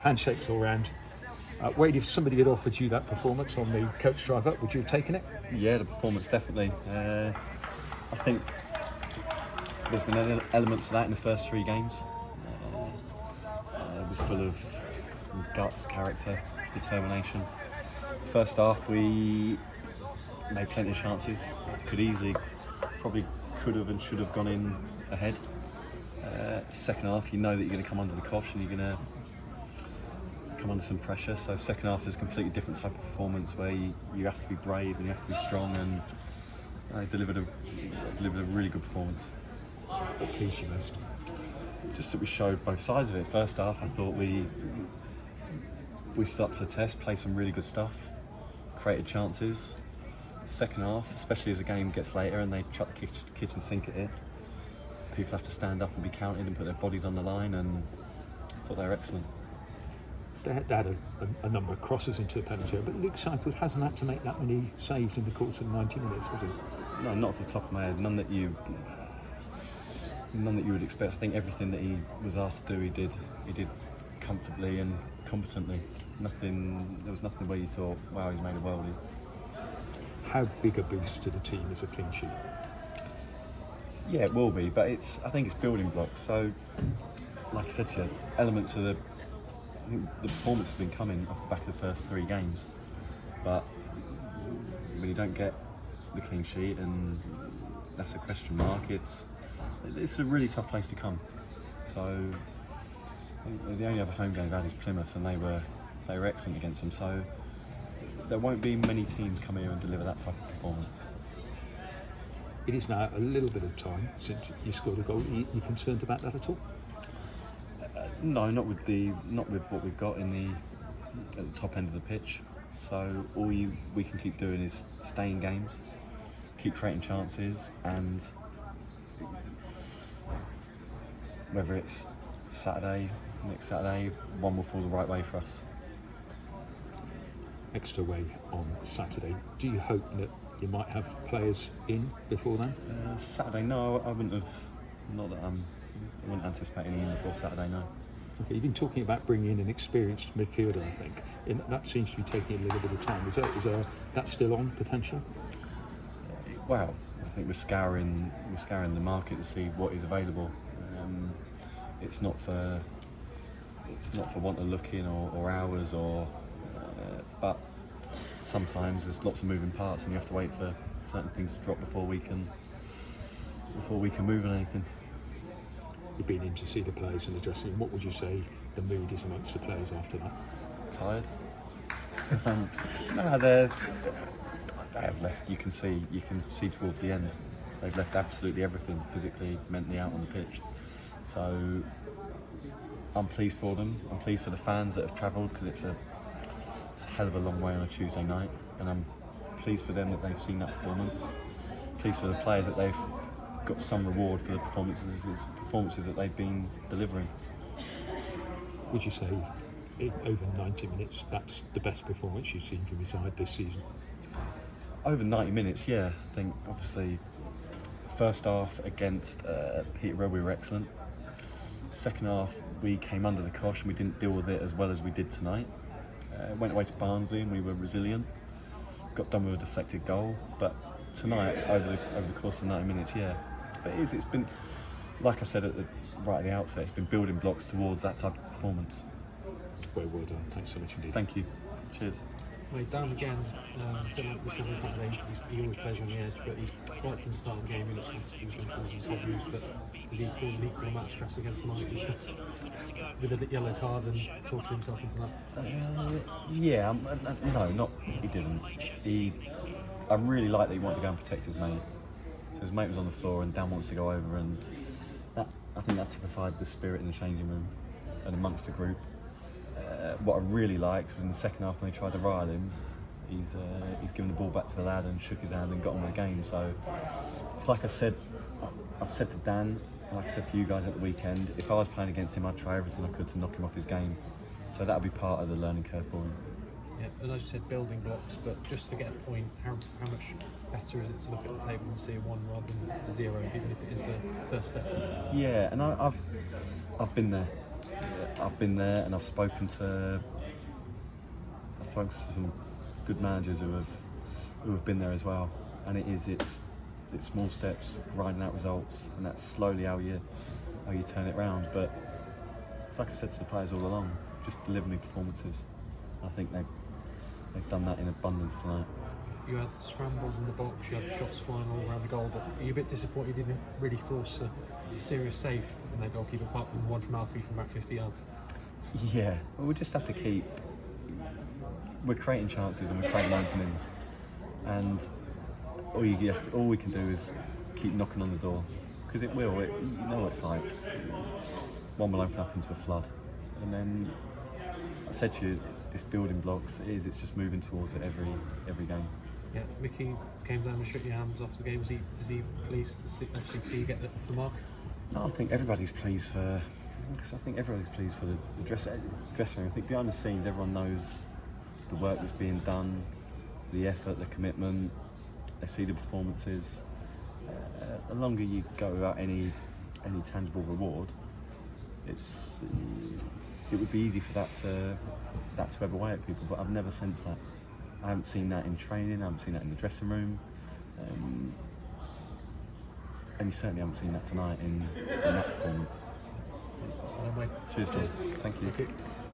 Handshakes all round. Wade, if somebody had offered you that performance on the coach drive up, would you have taken it? Yeah, the performance definitely. I think there's been elements of that in the first 3 games. It was full of guts, character, determination. First half we made plenty of chances. Probably could have and should have gone in ahead. Second half, you know that you're going to come under the cosh and you're going to come under some pressure. So second half is a completely different type of performance where you have to be brave and you have to be strong, and I delivered a really good performance. What pleased you most? Just that we showed both sides of it. First half, I thought we stood up to the test, played some really good stuff, created chances. Second half, especially as the game gets later and they chuck the kitchen sink at it, people have to stand up and be counted and put their bodies on the line, and I thought they were excellent. They had a number of crosses into the penalty area, but Luke Southwood hasn't had to make that many saves in the course of 90 minutes, has he? No, not off the top of my head. None that you would expect. I think everything that he was asked to do, he did comfortably and competently. There was nothing where you thought, wow, he's made a worldie. How big a boost to the team is a clean sheet? Yeah, it will be, but I think it's building blocks. So, like I said to you, elements of I think the performance has been coming off the back of the first 3 games, but when you don't get the clean sheet, and that's a question mark, it's a really tough place to come. So the only other home game I've had is Plymouth, and they were excellent against them. So there won't be many teams come here and deliver that type of performance. It is now a little bit of time since you scored a goal. Are you concerned about that at all? No, not with what we've got at the top end of the pitch. So all we can keep doing is stay in games, keep creating chances, and whether it's next Saturday, one will fall the right way for us. Extra way on Saturday. Do you hope that you might have players in before then? Saturday, no, I wouldn't have. Not that I wouldn't anticipate any in before Saturday, no. Okay, you've been talking about bringing in an experienced midfielder, I think. That seems to be taking a little bit of time. Is that still on potential? Well, I think we're scouring the market to see what is available. It's not for want of looking or hours but sometimes there's lots of moving parts and you have to wait for certain things to drop before we can move on anything. You've been in to see the players in the dressing room. What would you say the mood is amongst the players after that? Tired. No, they have left. You can see towards the end, they've left absolutely everything, physically, mentally, out on the pitch. So I'm pleased for them. I'm pleased for the fans that have travelled, because it's a hell of a long way on a Tuesday night, and I'm pleased for them that they've seen that performance. Pleased for the players that they've got some reward for the performances that they've been delivering. Would you say over 90 minutes that's the best performance you've seen from your side this season? Over 90 minutes, yeah. I think obviously first half against Peterborough we were excellent. Second half we came under the cosh and we didn't deal with it as well as we did tonight. Went away to Barnsley and we were resilient. Got done with a deflected goal, but tonight over the course of 90 minutes, yeah. But it's been, like I said right at the outset, it's been building blocks towards that type of performance. Well done. Thanks so much indeed. Thank you. Cheers. Wade, down again, a bit like we said on Saturday, he always plays on the edge, but right from the start of the game he looks like he was going to cause some problems, but did he cause an equal amount of stress again tonight with a yellow card and talking himself into that? Yeah, no, he didn't. I really like that he wanted to go and protect his mate. So his mate was on the floor and Dan wants to go over, and I think that typified the spirit in the changing room and amongst the group. What I really liked was in the second half when they tried to rile him, he's given the ball back to the lad and shook his hand and got on with the game. So it's like I've said to Dan, and like I said to you guys at the weekend, if I was playing against him, I'd try everything I could to knock him off his game. So that'll be part of the learning curve for him. Yeah, and as you said, building blocks, but just to get a point, how much better is it to look at the table and see a 1 rather than a 0, even if it is a first step? Yeah, and I've been there. I've been there and I've spoken to some good managers who have been there as well, and it's small steps, grinding out results, and that's slowly how you turn it round. But it's like I said to the players all along, just delivering performances. I think they've done that in abundance tonight. You had scrambles in the box, you had shots flying all around the goal, but are you a bit disappointed you didn't really force a serious save from their goalkeeper, apart from one from Alfie from about 50 yards? Yeah, well, we just have to keep. We're creating chances and we're creating openings, and all we can do is keep knocking on the door, because it will. You know what it's like. One will open up into a flood, and then I said to you, it's building blocks. It's just moving towards it every game. Yeah, Mickey came down and shook your hands after the game. Was he pleased to see you get off the mark? No, I think everybody's pleased for. Because I think everybody's pleased for the dressing room. I think behind the scenes, everyone knows the work that's being done, the effort, the commitment. They see the performances. The longer you go without any tangible reward, it would be easy for that to ebb away at people. But I've never sensed that. I haven't seen that in training. I haven't seen that in the dressing room. And you certainly haven't seen that tonight in that performance. Well done, Wade. Cheers, John. Thank you. Okay.